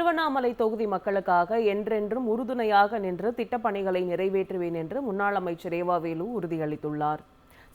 திருவண்ணாமலை தொகுதி மக்களுக்காக என்றென்றும் உறுதுணையாக நின்று திட்டப்பணிகளை நிறைவேற்றுவேன் என்று முன்னாள் அமைச்சர் ஏவாவேலு உறுதியளித்துள்ளார்.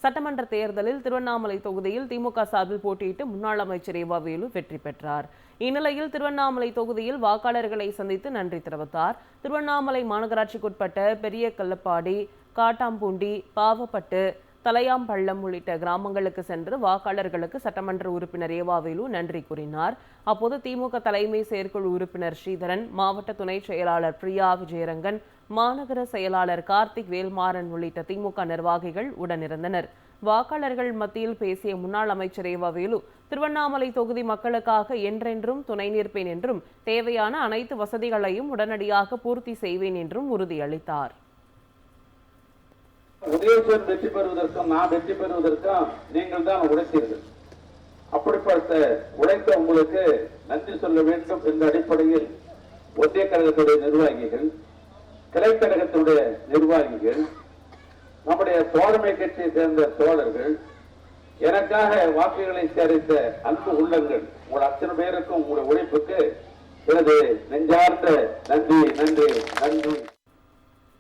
சட்டமன்ற தேர்தலில் திருவண்ணாமலை தொகுதியில் திமுக சார்பில் போட்டியிட்டு முன்னாள் அமைச்சர் ஏவாவேலு வெற்றி பெற்றார். இந்நிலையில் திருவண்ணாமலை தொகுதியில் வாக்காளர்களை சந்தித்து நன்றி தெரிவித்தார். திருவண்ணாமலை மாநகராட்சிக்குட்பட்ட பெரிய கல்லப்பாடி, காட்டாம்பூண்டி, பாவப்பட்டு, தலையாம்பள்ளம் உள்ளிட்ட கிராமங்களுக்கு சென்று வாக்காளர்களுக்கு சட்டமன்ற உறுப்பினர் ஏவாவேலு நன்றி கூறினார். அப்போது திமுக தலைமை செயற்குழு உறுப்பினர் ஸ்ரீதரன், மாவட்ட துணை செயலாளர் பிரியா விஜயரங்கன், மாநகர செயலாளர் கார்த்திக் வேல்மாறன் உள்ளிட்ட திமுக நிர்வாகிகள் உடனிருந்தனர். வாக்காளர்கள் மத்தியில் பேசிய முன்னாள் அமைச்சர் ஏவாவேலு, திருவண்ணாமலை தொகுதி மக்களுக்காக என்றென்றும் துணை நிற்பேன் என்றும் தேவையான அனைத்து வசதிகளையும் உடனடியாக பூர்த்தி செய்வேன் என்றும் உறுதியளித்தார். உதயசூரன் வெற்றி பெறுவதற்கும் நான் வெற்றி பெறுவதற்கும் நீங்கள் தான் உழைத்தீர்கள். அப்படிப்பட்ட உழைத்த உங்களுக்கு நன்றி சொல்ல வேண்டும் என்ற அடிப்படையில் ஒன்றிய கழகத்துடைய நிர்வாகிகள், கிளைக்கழகத்துடைய நிர்வாகிகள், நம்முடைய தோழமை கட்சியை சேர்ந்த தோழர்கள், எனக்காக வாக்குகளை சேரித்த அன்பு உள்ளங்கள், உங்கள் அத்தனை பேருக்கும் உங்களுடைய உழைப்புக்கு எனது நெஞ்சார்ந்த நன்றி நன்றி நன்றி.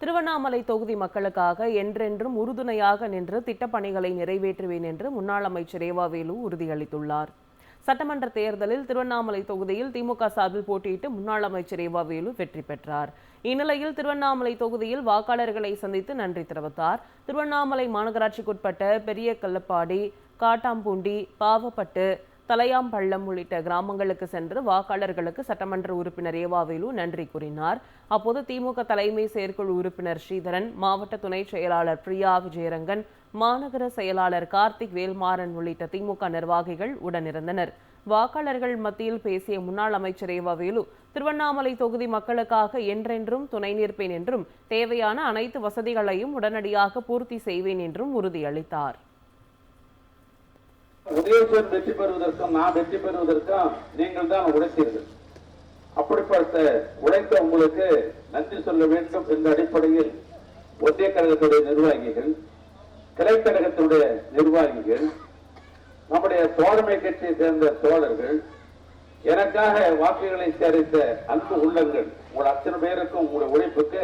திருவண்ணாமலை தொகுதி மக்களுக்காக என்றென்றும் உறுதுணையாக நின்று திட்டப்பணிகளை நிறைவேற்றுவேன் என்று முன்னாள் அமைச்சர் ஏவாவேலு உறுதியளித்துள்ளார். சட்டமன்ற தேர்தலில் திருவண்ணாமலை தொகுதியில் திமுக சார்பில் போட்டியிட்டு முன்னாள் அமைச்சர் ஏவாவேலு வெற்றி பெற்றார். இந்நிலையில் திருவண்ணாமலை தொகுதியில் வாக்காளர்களை சந்தித்து நன்றி தெரிவித்தார். திருவண்ணாமலை மாநகராட்சிக்குட்பட்ட பெரிய கல்லப்பாடி, காட்டாம்பூண்டி, பாவப்பட்டு, தலையாம்பள்ளம் உள்ளிட்ட கிராமங்களுக்கு சென்று வாக்காளர்களுக்கு சட்டமன்ற உறுப்பினர் ஏவாவேலு நன்றி கூறினார். அப்போது திமுக தலைமை செயற்குழு உறுப்பினர் ஸ்ரீதரன், மாவட்ட துணை செயலாளர் பிரியா விஜயரங்கன், மாநகர செயலாளர் கார்த்திக் வேல்மாறன் உள்ளிட்ட திமுக நிர்வாகிகள் உடனிருந்தனர். வாக்காளர்கள் மத்தியில் பேசிய முன்னாள் அமைச்சர் ஏவாவேலு, திருவண்ணாமலை தொகுதி மக்களுக்காக என்றென்றும் துணை நிற்பேன் என்றும் தேவையான அனைத்து வசதிகளையும் உடனடியாக பூர்த்தி செய்வேன் என்றும் உறுதியளித்தார். உதயசூரன் வெற்றி பெறுவதற்கும் நான் வெற்றி பெறுவதற்கும் நீங்கள் தான் உழைத்தீர்கள். அப்படிப்பட்ட உழைத்த உங்களுக்கு நன்றி சொல்ல வேண்டும் என்ற அடிப்படையில் ஒன்றிய கழகத்துடைய நிர்வாகிகள், கிளைக்கழகத்துடைய நிர்வாகிகள், நம்முடைய தோழமை கட்சியை சேர்ந்த தோழர்கள், எனக்காக வாக்குகளை சேரித்த அன்பு உள்ளங்கள், உங்கள் அத்தனை பேருக்கும் உங்களுடைய உழைப்புக்கு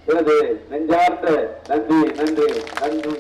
எனது நெஞ்சார்ந்த நன்றி நன்றி நன்றி.